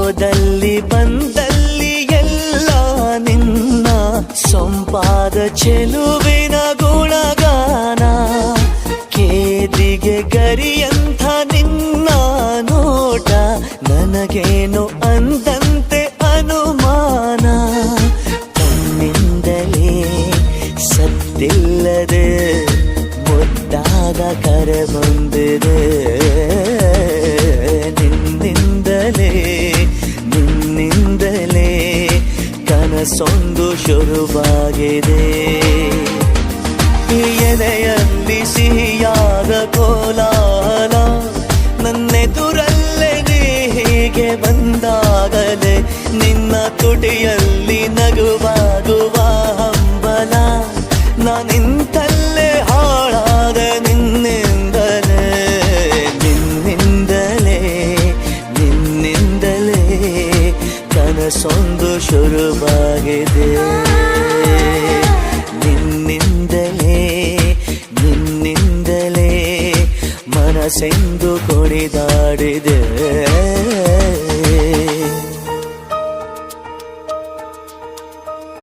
ಹೋದಲ್ಲಿ ಬಂದಲ್ಲಿ ಎಲ್ಲ ನಿನ್ನ ಸೊಂಪಾದ ಚೆಲುವಿನ ಗುಣಗಾನ. ಕೇದಿಗೆ ಗರಿಯಂಥ ನಿನ್ನ ನೋಟ ನನಗೇನು ಅಂದಂತೆ ಅನುಮಾನ. ತನ್ನಿಂದಲೇ ಸತ್ತಿಲ್ಲದೆ ಮುದ್ದಾದ ಕರೆ ಬಂದಿದೆ. ನಿನ್ನಿಂದಲೇ ಕನಸೊಂದು ಶುರುವಾಗಿದೆ. ಎದೆಯಲ್ಲಿ ಸಿಹಿಯಾದ ಕೋಲಾಹಲ ನನ್ನೆದುರಲ್ಲೇ ನೀ ಹೀಗೆ ಬಂದಾಗಲೇ ನಿನ್ನ ತುಟಿಯಲ್ಲಿ ನಗುವಾಗುವ ಹಂಬಲ. ನಾನಿಂತಲ್ಲೇ ಹಾಳಾದ ನಿನ್ನಿಂದಲೇ ಕನಸೊಂದು ಶುರುವಾಗಿದೆ. ನಿನ್ನಿಂದಲೇ ಮನಸ್ಸೆಂದು ಕುಣಿದಾಡಿದೆ.